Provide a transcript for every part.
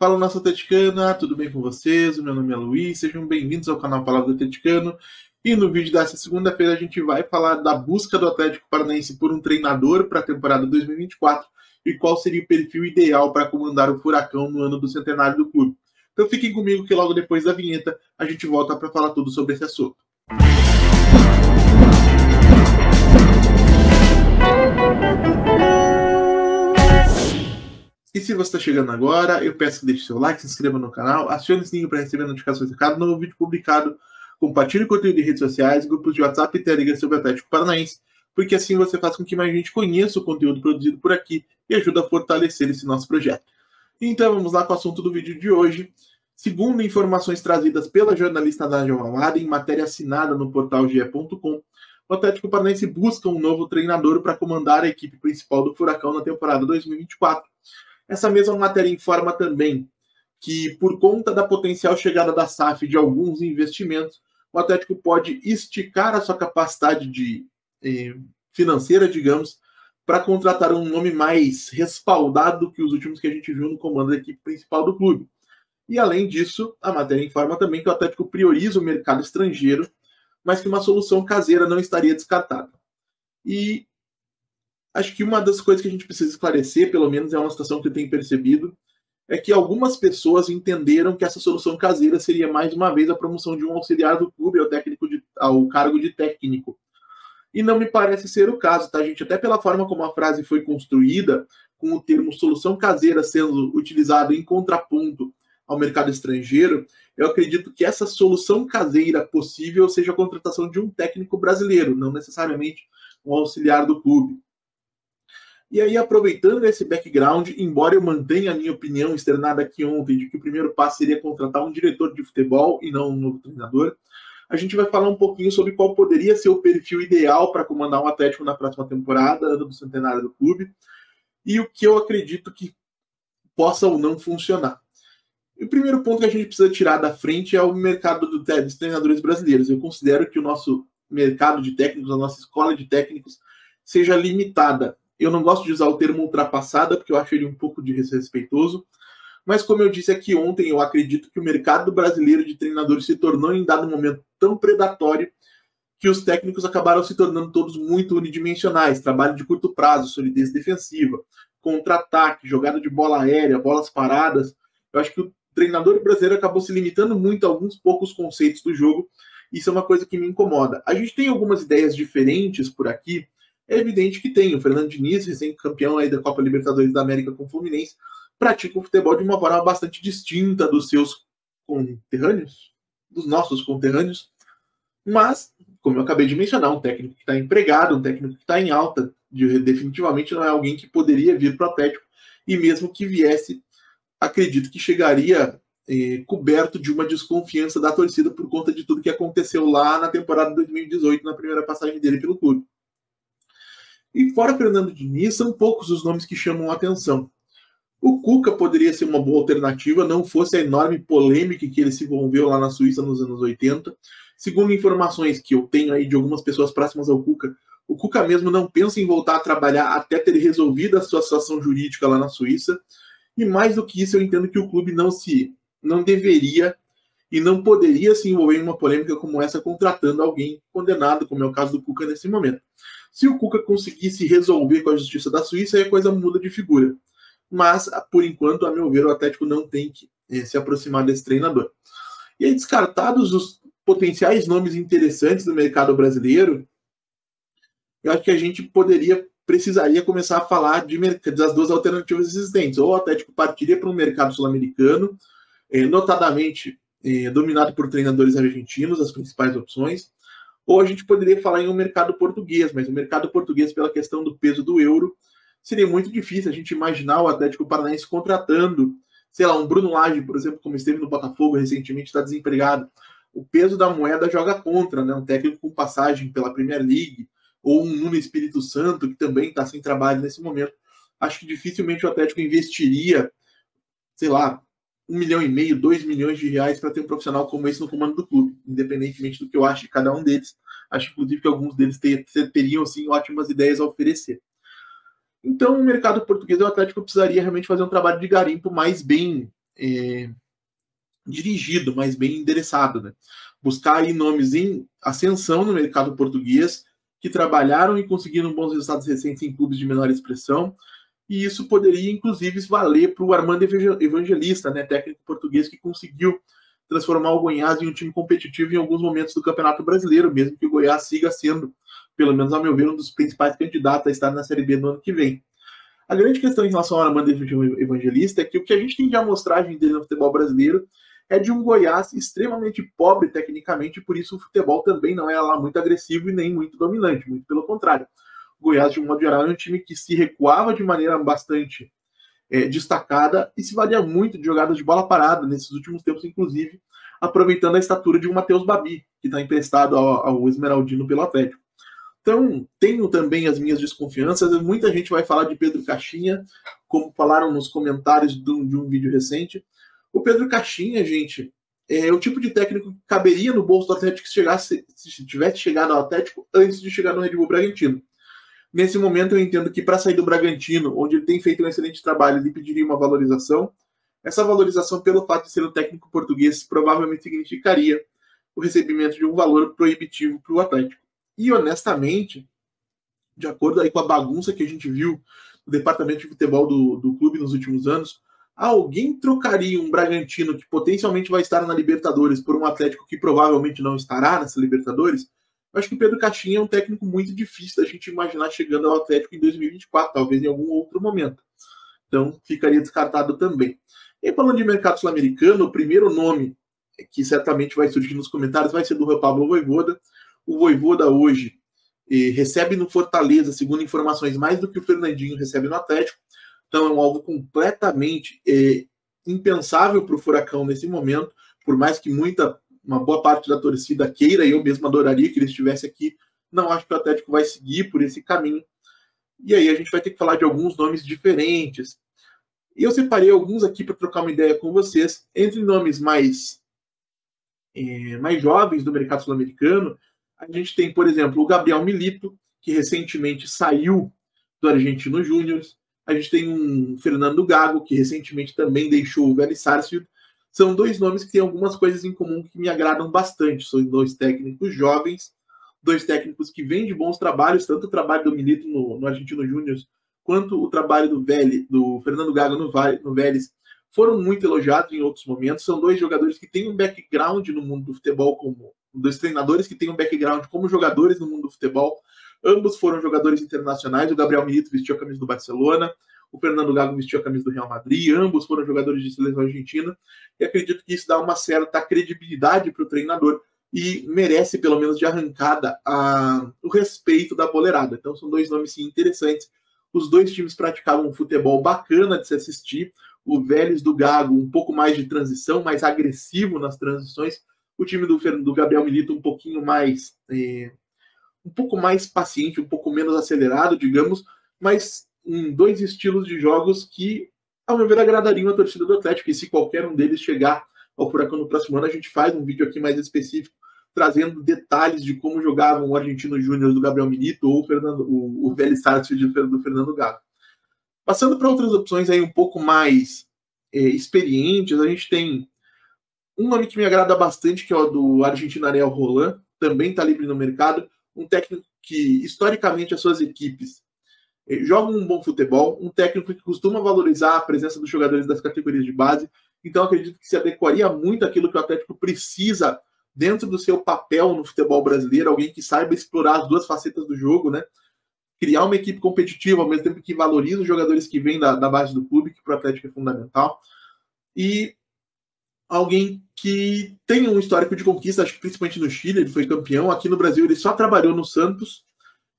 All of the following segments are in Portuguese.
Fala, nosso atleticana, tudo bem com vocês? O meu nome é Luiz, sejam bem-vindos ao canal Palavra do Atleticano. E no vídeo dessa segunda-feira a gente vai falar da busca do Atlético Paranaense por um treinador para a temporada 2024 e qual seria o perfil ideal para comandar o Furacão no ano do centenário do clube. Então fiquem comigo que logo depois da vinheta a gente volta para falar tudo sobre esse assunto. E se você está chegando agora, eu peço que deixe seu like, se inscreva no canal, acione o sininho para receber notificações de cada novo vídeo publicado, compartilhe o conteúdo em redes sociais, grupos de WhatsApp e Telegram sobre o Atlético Paranaense, porque assim você faz com que mais gente conheça o conteúdo produzido por aqui e ajuda a fortalecer esse nosso projeto. Então vamos lá com o assunto do vídeo de hoje. Segundo informações trazidas pela jornalista Nádia Mamada em matéria assinada no portal ge.com, o Atlético Paranaense busca um novo treinador para comandar a equipe principal do Furacão na temporada 2024. Essa mesma matéria informa também que, por conta da potencial chegada da SAF de alguns investimentos, o Atlético pode esticar a sua capacidade financeira, digamos, para contratar um nome mais respaldado que os últimos que a gente viu no comando da equipe principal do clube. E, além disso, a matéria informa também que o Atlético prioriza o mercado estrangeiro, mas que uma solução caseira não estaria descartada. E acho que uma das coisas que a gente precisa esclarecer, pelo menos é uma situação que eu tenho percebido, é que algumas pessoas entenderam que essa solução caseira seria mais uma vez a promoção de um auxiliar do clube ao cargo de técnico. E não me parece ser o caso, tá, gente? Até pela forma como a frase foi construída, com o termo solução caseira sendo utilizado em contraponto ao mercado estrangeiro, eu acredito que essa solução caseira possível seja a contratação de um técnico brasileiro, não necessariamente um auxiliar do clube. E aí, aproveitando esse background, embora eu mantenha a minha opinião externada aqui ontem de que o primeiro passo seria contratar um diretor de futebol e não um novo treinador, a gente vai falar um pouquinho sobre qual poderia ser o perfil ideal para comandar um Atlético na próxima temporada, ano do centenário do clube, e o que eu acredito que possa ou não funcionar. E o primeiro ponto que a gente precisa tirar da frente é o mercado dos treinadores brasileiros. Eu considero que o nosso mercado de técnicos, a nossa escola de técnicos, seja limitada. Eu não gosto de usar o termo ultrapassada, porque eu acho ele um pouco desrespeitoso. Mas, como eu disse aqui ontem, eu acredito que o mercado brasileiro de treinadores se tornou, em dado momento, tão predatório que os técnicos acabaram se tornando todos muito unidimensionais. Trabalho de curto prazo, solidez defensiva, contra-ataque, jogada de bola aérea, bolas paradas. Eu acho que o treinador brasileiro acabou se limitando muito a alguns poucos conceitos do jogo. Isso é uma coisa que me incomoda. A gente tem algumas ideias diferentes por aqui. É evidente que tem. O Fernando Diniz, recém-campeão aí da Copa Libertadores da América com o Fluminense, pratica o futebol de uma forma bastante distinta dos seus conterrâneos, dos nossos conterrâneos. Mas, como eu acabei de mencionar, um técnico que está empregado, um técnico que está em alta, definitivamente não é alguém que poderia vir para o Atlético. E mesmo que viesse, acredito que chegaria coberto de uma desconfiança da torcida por conta de tudo que aconteceu lá na temporada de 2018, na primeira passagem dele pelo clube. E fora Fernando Diniz, são poucos os nomes que chamam a atenção. O Cuca poderia ser uma boa alternativa, não fosse a enorme polêmica que ele se envolveu lá na Suíça nos anos 80. Segundo informações que eu tenho aí de algumas pessoas próximas ao Cuca, o Cuca mesmo não pensa em voltar a trabalhar até ter resolvido a sua situação jurídica lá na Suíça. E mais do que isso, eu entendo que o clube não deveria e não poderia se envolver em uma polêmica como essa contratando alguém condenado, como é o caso do Cuca nesse momento. Se o Cuca conseguisse resolver com a justiça da Suíça, aí a coisa muda de figura. Mas, por enquanto, a meu ver, o Atlético não tem que se aproximar desse treinador. E aí, descartados os potenciais nomes interessantes do mercado brasileiro, eu acho que a gente precisaria começar a falar das duas alternativas existentes. Ou o Atlético partiria para um mercado sul-americano, notadamente dominado por treinadores argentinos, as principais opções, ou a gente poderia falar em um mercado português, mas o mercado português, pela questão do peso do euro, seria muito difícil a gente imaginar o Atlético Paranaense contratando, sei lá, um Bruno Lage, por exemplo, como esteve no Botafogo recentemente, está desempregado. O peso da moeda joga contra, né? Um técnico com passagem pela Premier League, ou um Nuno Espírito Santo, que também está sem trabalho nesse momento. Acho que dificilmente o Atlético investiria, sei lá, 1,5 milhão, 2 milhões de reais para ter um profissional como esse no comando do clube, independentemente do que eu acho de cada um deles. Acho, inclusive, que alguns deles teriam, sim, ótimas ideias a oferecer. Então, o mercado português, o Atlético precisaria realmente fazer um trabalho de garimpo mais bem dirigido, mais bem endereçado, né? Buscar aí nomes em ascensão no mercado português, que trabalharam e conseguiram bons resultados recentes em clubes de menor expressão, e isso poderia, inclusive, valer para o Armando Evangelista, né, técnico português que conseguiu transformar o Goiás em um time competitivo em alguns momentos do Campeonato Brasileiro, mesmo que o Goiás siga sendo, pelo menos ao meu ver, um dos principais candidatos a estar na Série B no ano que vem. A grande questão em relação ao Armando Evangelista é que o que a gente tem de amostragem dele no futebol brasileiro é de um Goiás extremamente pobre tecnicamente, por isso o futebol também não é lá muito agressivo e nem muito dominante, muito pelo contrário. O Goiás, de um modo geral, é um time que se recuava de maneira bastante destacada e se valia muito de jogadas de bola parada nesses últimos tempos, inclusive aproveitando a estatura de um Matheus Babi, que está emprestado ao Esmeraldino pelo Atlético. Então, tenho também as minhas desconfianças. Muita gente vai falar de Pedro Caixinha, como falaram nos comentários de um vídeo recente. O Pedro Caixinha, gente, é o tipo de técnico que caberia no bolso do Atlético se tivesse chegado ao Atlético antes de chegar no Red Bull Bragantino. Nesse momento, eu entendo que para sair do Bragantino, onde ele tem feito um excelente trabalho, ele pediria uma valorização. Essa valorização, pelo fato de ser um técnico português, provavelmente significaria o recebimento de um valor proibitivo para o Atlético. E, honestamente, de acordo aí com a bagunça que a gente viu no departamento de futebol do clube nos últimos anos, alguém trocaria um Bragantino que potencialmente vai estar na Libertadores por um Atlético que provavelmente não estará nessa Libertadores? Eu acho que o Pedro Caixinha é um técnico muito difícil da gente imaginar chegando ao Atlético em 2024, talvez em algum outro momento. Então, ficaria descartado também. E falando de mercado sul-americano, o primeiro nome que certamente vai surgir nos comentários vai ser do Pablo Vojvoda. O Vojvoda hoje recebe no Fortaleza, segundo informações, mais do que o Fernandinho recebe no Atlético. Então é um alvo completamente impensável para o Furacão nesse momento, por mais que uma boa parte da torcida queira, e eu mesmo adoraria que ele estivesse aqui, não acho que o Atlético vai seguir por esse caminho. E aí a gente vai ter que falar de alguns nomes diferentes. E eu separei alguns aqui para trocar uma ideia com vocês. Entre nomes mais jovens do mercado sul-americano, a gente tem, por exemplo, o Gabriel Milito, que recentemente saiu do Argentino Júnior. A gente tem um Fernando Gago, que recentemente também deixou o Vélez Sarsfield. São dois nomes que têm algumas coisas em comum que me agradam bastante. São dois técnicos jovens, dois técnicos que vêm de bons trabalhos, tanto o trabalho do Milito no Argentino Júnior, quanto o trabalho do Fernando Gago no Vélez, foram muito elogiados em outros momentos. São dois jogadores que têm um background no mundo do futebol, como dois treinadores que têm um background como jogadores no mundo do futebol. Ambos foram jogadores internacionais. O Gabriel Milito vestiu a camisa do Barcelona, o Fernando Gago vestiu a camisa do Real Madrid. Ambos foram jogadores de seleção argentina. E acredito que isso dá uma certa credibilidade para o treinador e merece, pelo menos de arrancada, o respeito da boleirada. Então são dois nomes sim, interessantes. Os dois times praticavam um futebol bacana de se assistir. O Vélez do Gago, um pouco mais de transição, mais agressivo nas transições. O time do Gabriel Milito, um pouquinho mais paciente, um pouco menos acelerado, digamos, mas em dois estilos de jogos que, ao meu ver, agradariam a torcida do Atlético. E se qualquer um deles chegar ao Furacão no próximo ano, a gente faz um vídeo aqui mais específico, trazendo detalhes de como jogavam o Argentino Júnior do Gabriel Milito ou o Vélez Sarsfield do Fernando Gago. Passando para outras opções aí um pouco mais experientes, a gente tem um nome que me agrada bastante, que é o do argentino Ariel Roland, também está livre no mercado, um técnico que, historicamente, as suas equipes jogam um bom futebol, um técnico que costuma valorizar a presença dos jogadores das categorias de base, então acredito que se adequaria muito àquilo que o Atlético precisa dentro do seu papel no futebol brasileiro, alguém que saiba explorar as duas facetas do jogo, né? Criar uma equipe competitiva, ao mesmo tempo que valoriza os jogadores que vêm da base do clube, que para o Atlético é fundamental, e alguém que tem um histórico de conquista, acho que principalmente no Chile, ele foi campeão, aqui no Brasil ele só trabalhou no Santos,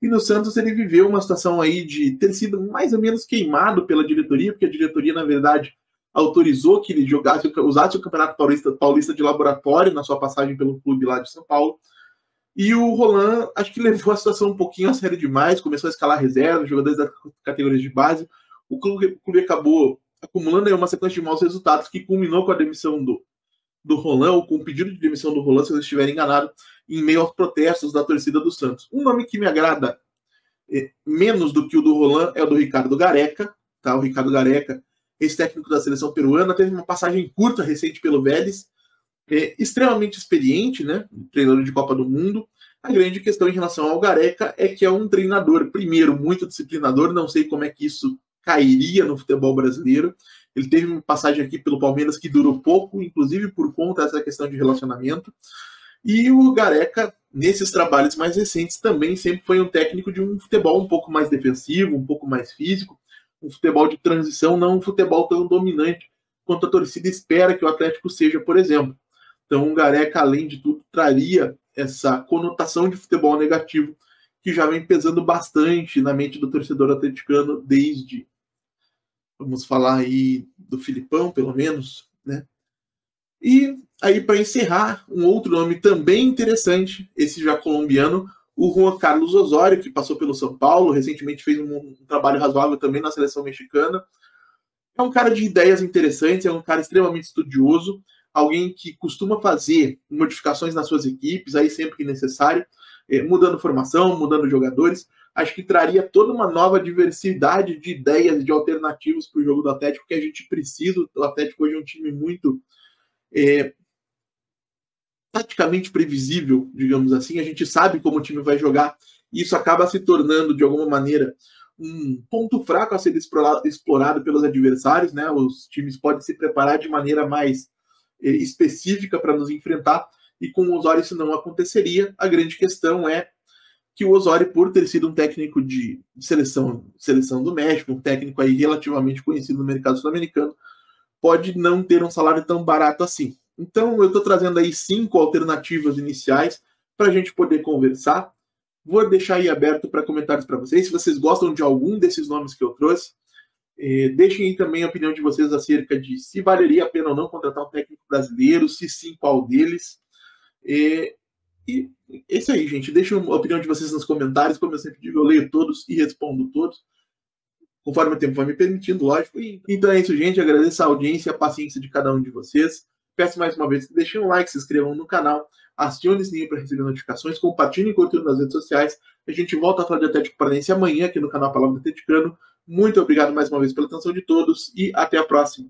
e no Santos ele viveu uma situação aí de ter sido mais ou menos queimado pela diretoria, porque a diretoria, na verdade, autorizou que ele usasse o Campeonato Paulista de laboratório na sua passagem pelo clube lá de São Paulo. E o Roland, acho que levou a situação um pouquinho a sério demais, começou a escalar reservas, jogadores das categorias de base. O clube acabou acumulando aí uma sequência de maus resultados que culminou com a demissão do Roland, ou com o pedido de demissão do Roland, se eu estiver enganado, em meio aos protestos da torcida do Santos. Um nome que me agrada menos do que o do Roland é o do Ricardo Gareca. Tá? O Ricardo Gareca ex-técnico da seleção peruana, teve uma passagem curta recente pelo Vélez, extremamente experiente, né, treinador de Copa do Mundo. A grande questão em relação ao Gareca é que é um treinador, primeiro, muito disciplinador, não sei como é que isso cairia no futebol brasileiro. Ele teve uma passagem aqui pelo Palmeiras que durou pouco, inclusive por conta dessa questão de relacionamento. E o Gareca, nesses trabalhos mais recentes, também sempre foi um técnico de um futebol um pouco mais defensivo, um pouco mais físico, um futebol de transição, não um futebol tão dominante quanto a torcida espera que o Atlético seja, por exemplo. Então o Gareca, além de tudo, traria essa conotação de futebol negativo que já vem pesando bastante na mente do torcedor atleticano desde, vamos falar aí do Filipão, pelo menos, né? E aí, para encerrar, um outro nome também interessante, esse já colombiano, o Juan Carlos Osório, que passou pelo São Paulo, recentemente fez um trabalho razoável também na seleção mexicana. É um cara de ideias interessantes, é um cara extremamente estudioso, alguém que costuma fazer modificações nas suas equipes, aí sempre que necessário, mudando formação, mudando jogadores. Acho que traria toda uma nova diversidade de ideias, de alternativas para o jogo do Atlético, que a gente precisa. O Atlético hoje é um time muito taticamente previsível, digamos assim. A gente sabe como o time vai jogar, e isso acaba se tornando, de alguma maneira, um ponto fraco a ser explorado pelos adversários, né? Os times podem se preparar de maneira mais específica para nos enfrentar, e com o Osório isso não aconteceria. A grande questão é que o Osório, por ter sido um técnico de seleção do México, um técnico aí relativamente conhecido no mercado sul-americano, pode não ter um salário tão barato assim. Então eu estou trazendo aí 5 alternativas iniciais para a gente poder conversar. Vou deixar aí aberto para comentários para vocês. Se vocês gostam de algum desses nomes que eu trouxe, deixem aí também a opinião de vocês acerca de se valeria a pena ou não contratar um técnico brasileiro, se sim, qual deles. E é isso aí, gente. Deixem a opinião de vocês nos comentários. Como eu sempre digo, eu leio todos e respondo todos, conforme o tempo vai me permitindo, lógico. Então é isso, gente. Agradeço a audiência e a paciência de cada um de vocês. Peço mais uma vez que deixem um like, se inscrevam no canal, acionem o sininho para receber notificações, compartilhem o conteúdo nas redes sociais. A gente volta a falar de Atlético Paranaense amanhã aqui no canal Palavra Atleticano. Muito obrigado mais uma vez pela atenção de todos e até a próxima.